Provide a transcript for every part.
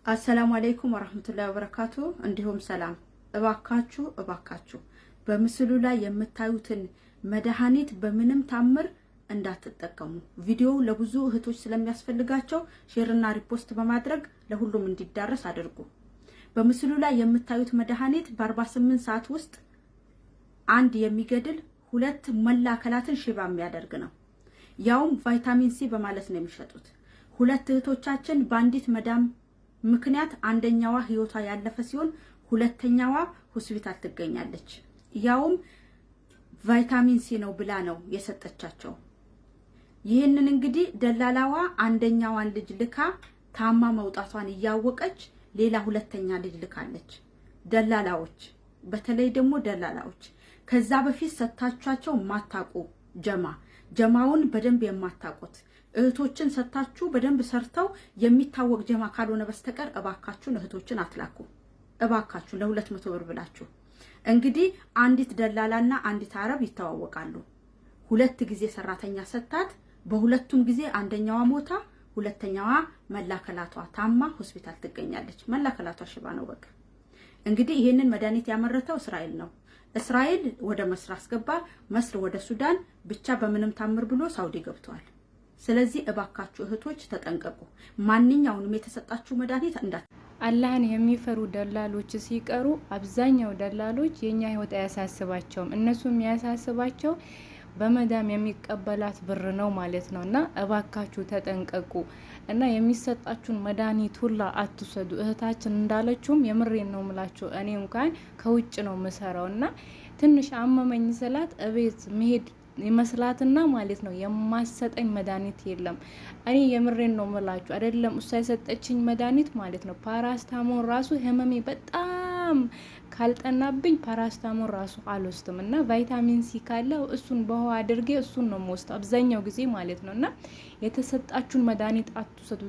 አሰላሙ አለይኩም ወራህመቱላሂ ወበረካቱ። እንዲሁም ሰላም። እባካችሁ በምስሉ ላይ የምታዩትን መድኃኒት በምንም ታምር እንዳትጠቀሙ። ቪዲዮ ለብዙ እህቶች ስለሚያስፈልጋቸው ሼርና ሪፖስት በማድረግ ለሁሉም እንዲዳረስ አድርጉ። በምስሉ ላይ የምታዩት መድኃኒት በ48 ሰዓት ውስጥ አንድ የሚገድል ሁለት መላ አካላትን ሽባ የሚያደርግ ነው። ያውም ቫይታሚን ሲ በማለት ነው የሚሸጡት። ሁለት እህቶቻችን በአንዲት መዳም ምክንያት አንደኛዋ ህይወቷ ያለፈ ሲሆን ሁለተኛዋ ሆስፒታል ትገኛለች። ያውም ቫይታሚን ሲ ነው ብላ ነው የሰጠቻቸው። ይህንን እንግዲህ ደላላዋ አንደኛዋን ልጅ ልካ ታማ መውጣቷን እያወቀች ሌላ ሁለተኛ ልጅ ልካለች። ደላላዎች፣ በተለይ ደግሞ ደላላዎች ከዛ በፊት ሰጣቻቸው ማታቁ ጀማውን በደንብ የማታቁት እህቶችን ሰጣችሁ በደንብ ሰርተው የሚታወቅ ጀማ ካልሆነ በስተቀር እባካችሁን እህቶችን አትላኩ። እባካችሁ ለ200 ብር ብላችሁ እንግዲህ አንዲት ደላላና አንዲት አረብ ይተዋወቃሉ። ሁለት ጊዜ ሰራተኛ ሰጣት። በሁለቱም ጊዜ አንደኛዋ ሞታ ሁለተኛዋ መላከላቷ ታማ ሆስፒታል ትገኛለች። መላከላቷ ሽባ ነው። በቃ እንግዲህ ይሄንን መድኃኒት ያመረተው እስራኤል ነው። እስራኤል ወደ መስር አስገባ፣ መስር ወደ ሱዳን፣ ብቻ በምንም ታምር ብሎ ሳውዲ ገብቷል። ስለዚህ እባካችሁ እህቶች ተጠንቀቁ። ማንኛውንም የተሰጣችሁ መድኃኒት አላህን የሚፈሩ ደላሎች ሲቀሩ አብዛኛው ደላሎች የኛ ህይወት አያሳስባቸውም። እነሱ የሚያሳስባቸው በመዳም የሚቀበላት ብር ነው ማለት ነውና እባካችሁ ተጠንቀቁ እና የሚሰጣችሁን መድኃኒት ሁላ አትውሰዱ። እህታችን እንዳለችውም የምሬን ነው ምላችሁ። እኔ እንኳን ከውጭ ነው መሰራውና ትንሽ አመመኝ ስላት እቤት መሄድ ይመስላትና ማለት ነው የማሰጠኝ መድኃኒት የለም። እኔ የምሬን ነው ምላችሁ አይደለም እሷ የሰጠችኝ መድኃኒት ማለት ነው ፓራስታሞን ራሱ ህመሜ በጣም ካልጠናብኝ ፓራስታሞን ራሱ አልወስድም እና ቫይታሚን ሲ ካለው እሱን በውሃ አድርጌ እሱን ነው የምወስደው አብዛኛው ጊዜ ማለት ነውና የተሰጣችሁን መድኃኒት አትውሰዱ።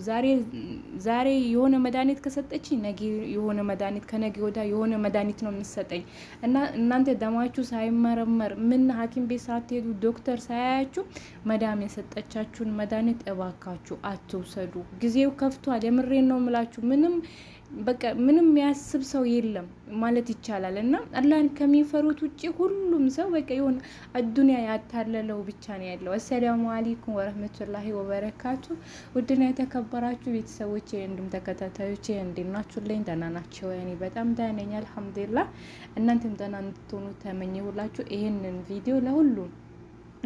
ዛሬ የሆነ መድኃኒት ከሰጠችኝ ነገ የሆነ መድኃኒት፣ ከነገ ወዲያ የሆነ መድኃኒት ነው የምትሰጠኝ እና እናንተ ደማችሁ ሳይመረመር ምን ሐኪም ቤት ሳትሄዱ ዶክተር ሳያያችሁ መዳም የሰጠቻችሁን መድኃኒት እባካችሁ አትውሰዱ። ጊዜው ከፍቷል። የምሬን ነው የምላችሁ። ምንም የሚያስብ ሰው የለም ማለት ይቻላል እና አላህን ከሚፈሩት ውጪ ሁሉም ሰው በቃ የሆነ አዱንያ ያታለለው ብቻ ነው ያለው። አሰላሙ አለይኩም ወራህመቱላሂ ወበረካቱ። ውድና የተከበራችሁ ቤተሰቦቼ እንዲሁም ተከታታዮቼ እንዴት ናችሁልኝ? ደህና ናችሁ? እኔ በጣም ደህና ነኝ አልሐምዱሊላህ። እናንተም ደህና እንድትሆኑ ተመኘሁላችሁ። ይሄንን ቪዲዮ ለሁሉም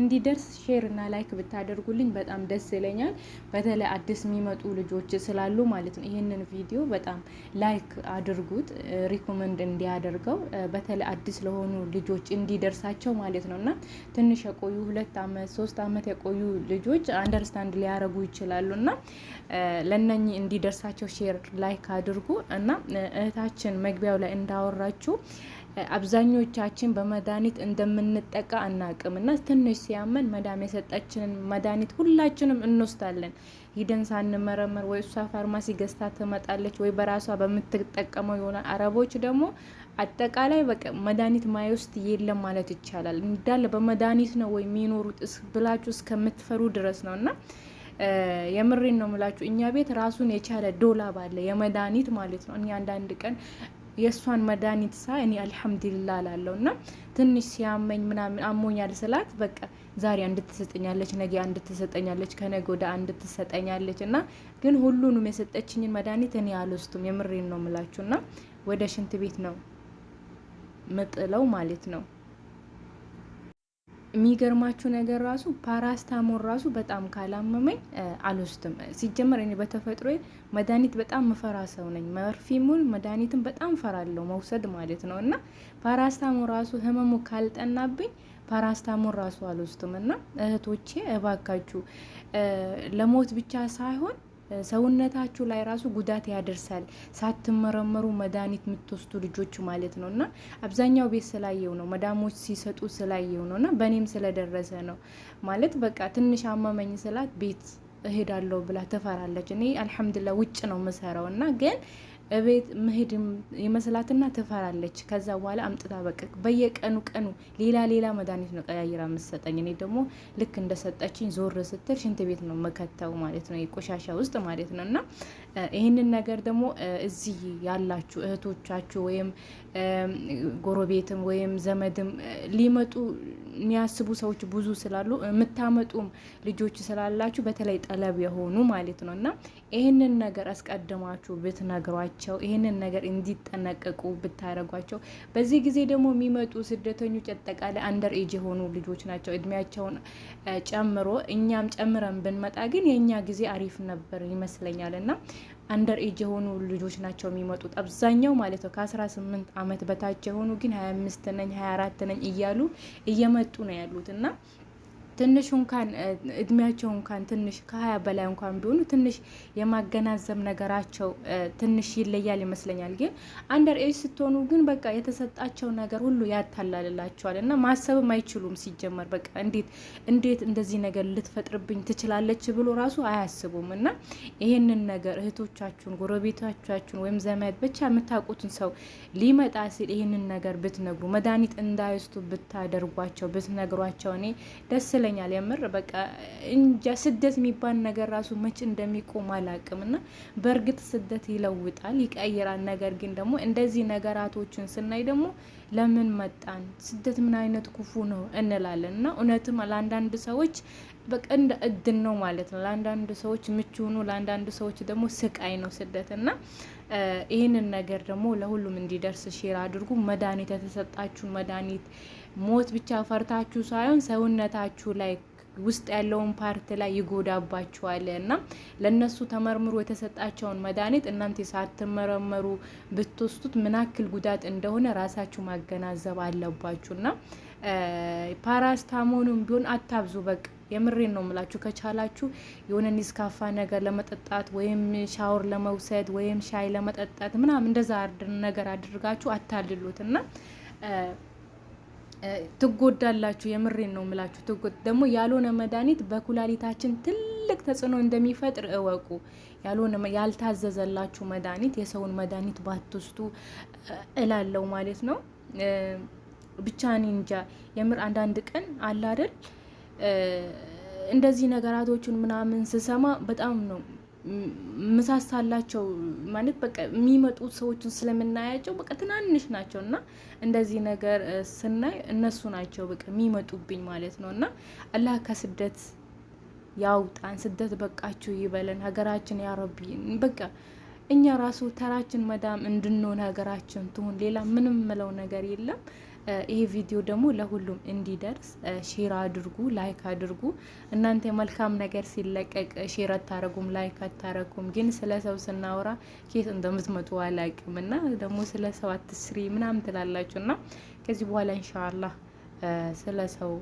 እንዲደርስ ሼር እና ላይክ ብታደርጉልኝ በጣም ደስ ይለኛል። በተለይ አዲስ የሚመጡ ልጆች ስላሉ ማለት ነው ይሄንን ቪዲዮ በጣም ላይክ አድርጉት፣ ሪኮመንድ እንዲያደርገው በተለይ አዲስ ለሆኑ ልጆች እንዲደርሳቸው ማለት ነውና ትንሽ የቆዩ 2 አመት 3 አመት የቆዩ ልጆች አንደርስታንድ ሊያረጉ ይችላሉና ለነኚህ እንዲደርሳቸው ሼር ላይክ አድርጉ እና እህታችን መግቢያው ላይ እንዳወራችሁ አብዛኞቻችን በመድኃኒት እንደምንጠቃ አናቅምና ትንሽ ሲያመን መዳም የሰጠችንን መድኃኒት ሁላችንም እንወስዳለን። ሂደን ሳንመረመር ወይ እሷ ፋርማሲ ገዝታ ትመጣለች ወይ በራሷ በምትጠቀመው የሆነ አረቦች ደግሞ አጠቃላይ በቃ መድኃኒት ማይወስድ የለም ማለት ይቻላል። እንዳለ በመድኃኒት ነው ወይ የሚኖሩት ብላችሁ እስከምትፈሩ ድረስ ነውና የምሬን ነው ምላችሁ። እኛ ቤት ራሱን የቻለ ዶላር አለ የመድኃኒት ማለት ነው። እኛ አንዳንድ ቀን የሷን መድኃኒት እኔ አልሐምዱሊላህ አላለውና ትንሽ ሲያመኝ ምናምን አሞኛል ስላት በቃ ዛሬ እንድትሰጠኛለች፣ ነገ እንድትሰጠኛለች፣ ከነገ ወዲያ እንድትሰጠኛለች እና ግን ሁሉንም የሰጠችኝን መድኃኒት እኔ አልወስድም። የምሬን ነው ምላችሁና ወደ ሽንት ቤት ነው መጥለው ማለት ነው። የሚገርማችሁ ነገር ራሱ ፓራስታሞን ራሱ በጣም ካላመመኝ አልወስድም። ሲጀመር እኔ በተፈጥሮ መድኃኒት በጣም መፈራ ሰው ነኝ። መርፊሙን መድኃኒትን በጣም ፈራለሁ መውሰድ ማለት ነው እና ፓራስታሞን ራሱ ህመሙ ካልጠናብኝ ፓራስታሞን ራሱ አልወስድም እና እህቶቼ እባካችሁ ለሞት ብቻ ሳይሆን ሰውነታችሁ ላይ ራሱ ጉዳት ያደርሳል ሳትመረመሩ መድኃኒት የምትወስዱ ልጆች ማለት ነውና አብዛኛው ቤት ስላየው ነው መዳሞች ሲሰጡ ስላየው ነውና በእኔም ስለደረሰ ነው ማለት በቃ ትንሽ አመመኝ ስላት ቤት እሄዳለሁ ብላ ትፈራለች። እኔ አልሐምዱሊላህ ውጭ ነው መሰራውና ግን እቤት መሄድ ይመስላትና ትፈራለች። ከዛ በኋላ አምጥታ በቃ በየቀኑ ሌላ መድኃኒት ነው ቀያይራ መስጠኝ። እኔ ደግሞ ልክ እንደሰጠችኝ ዞር ስትል ሽንት ቤት ነው መከተው ማለት ነው፣ የቆሻሻ ውስጥ ማለት ነውና ይህንን ነገር ደግሞ እዚህ ያላችሁ እህቶቻችሁ ወይም ጎረቤትም ወይም ዘመድም ሊመጡ የሚያስቡ ሰዎች ብዙ ስላሉ የምታመጡም ልጆች ስላላችሁ በተለይ ጠለብ የሆኑ ማለት ነው እና ይህንን ነገር አስቀድማችሁ ብትነግሯቸው፣ ይህንን ነገር እንዲጠነቀቁ ብታደርጓቸው። በዚህ ጊዜ ደግሞ የሚመጡ ስደተኞች አጠቃላይ አንደር ኤጅ የሆኑ ልጆች ናቸው እድሜያቸውን ጨምሮ። እኛም ጨምረን ብንመጣ ግን የእኛ ጊዜ አሪፍ ነበር ይመስለኛል እና አንደር ኤጅ የሆኑ ልጆች ናቸው የሚመጡት አብዛኛው ማለት ነው። ከ18 ዓመት በታች የሆኑ ግን 25 ነኝ 24 ነኝ እያሉ እየመጡ ነው ያሉት እና ትንሽ እንኳን እድሜያቸው እንኳን ትንሽ ከ20 በላይ እንኳን ቢሆኑ ትንሽ የማገናዘብ ነገራቸው ትንሽ ይለያል ይመስለኛል። ግን አንደር ኤጅ ስትሆኑ ግን በቃ የተሰጣቸው ነገር ሁሉ ያታላልላቸዋል እና ማሰብም አይችሉም ሲጀመር። በቃ እንዴት እንደዚህ ነገር ልትፈጥርብኝ ትችላለች ብሎ ራሱ አያስቡም። እና ይሄንን ነገር እህቶቻችሁን፣ ጎረቤቶቻችሁን ወይም ዘመድ ብቻ የምታውቁትን ሰው ሊመጣ ሲል ይሄንን ነገር ብትነግሩ፣ መድኃኒት እንዳይወስዱ ብታደርጓቸው፣ ብትነግሯቸው እኔ ደስ ይለኛል የምር። በቃ እንጃ ስደት የሚባል ነገር ራሱ መቼ እንደሚቆም አላውቅም። እና በእርግጥ ስደት ይለውጣል፣ ይቀይራል። ነገር ግን ደግሞ እንደዚህ ነገራቶችን ስናይ ደግሞ ለምን መጣን፣ ስደት ምን አይነት ክፉ ነው እንላለን። እና እውነትም ለአንዳንድ ሰዎች በቃ እንደ እድል ነው ማለት ነው። ለአንዳንድ ሰዎች ምቹ ነው፣ ለአንዳንድ ሰዎች ደግሞ ስቃይ ነው ስደት። እና ይህንን ነገር ደግሞ ለሁሉም እንዲደርስ ሼር አድርጉ። መድኃኒት የተሰጣችሁን መድኃኒት ሞት ብቻ ፈርታችሁ ሳይሆን ሰውነታችሁ ላይ ውስጥ ያለውን ፓርት ላይ ይጎዳባችኋል እና ለነሱ ተመርምሮ የተሰጣቸውን መድኃኒት እናንተ ሳትመረመሩ ብትወስዱት ምን ያክል ጉዳት እንደሆነ ራሳችሁ ማገናዘብ አለባችሁና ፓራስታሞኑም ቢሆን አታብዙ። በቃ የምሬን ነው የምላችሁ። ከቻላችሁ የሆነ ኒስካፋ ነገር ለመጠጣት ወይም ሻወር ለመውሰድ ወይም ሻይ ለመጠጣት ምናምን እንደዛ ነገር አድርጋችሁ አታልሉትና ትጎዳላችሁ። የምሬን ነው የምላችሁ። ደግሞ ያልሆነ መድኃኒት በኩላሊታችን ትልቅ ተጽዕኖ እንደሚፈጥር እወቁ። ያልሆነ ያልታዘዘላችሁ መድኃኒት የሰውን መድኃኒት ባትወስዱ እላለው ማለት ነው። ብቻ እኔ እንጃ የምር አንዳንድ ቀን አለ አይደል እንደዚህ ነገራቶችን ምናምን ስሰማ በጣም ነው ምሳሳላቸው ማለት በቃ የሚመጡት ሰዎችን ስለምናያቸው በቃ ትናንሽ ናቸው እና እንደዚህ ነገር ስናይ እነሱ ናቸው በቃ የሚመጡብኝ ማለት ነው። እና አላህ ከስደት ያውጣን፣ ስደት በቃችሁ ይበለን። ሀገራችን ያረቢ በቃ እኛ ራሱ ተራችን መዳም እንድንሆን ሀገራችን ትሁን። ሌላ ምንም ምለው ነገር የለም። ይሄ ቪዲዮ ደግሞ ለሁሉም እንዲደርስ ሼር አድርጉ፣ ላይክ አድርጉ። እናንተ መልካም ነገር ሲለቀቅ ሼር አታረጉም፣ ላይክ አታረጉም። ግን ስለ ሰው ስናወራ ኬት እንደምትመጡ አላውቅም እና ደግሞ ስለ ሰው አትስሪ ምናምን ትላላችሁና ከዚህ በኋላ ኢንሻአላህ ስለ ሰው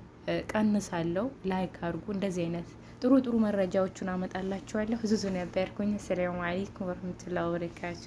ቀንሳለሁ። ላይክ አድርጉ። እንደዚህ አይነት ጥሩ ጥሩ መረጃዎችን አመጣላችኋለሁ። ዙዙን ነበርኩኝ። ሰላም አለይኩም ወራህመቱላሂ ወበረካቱ።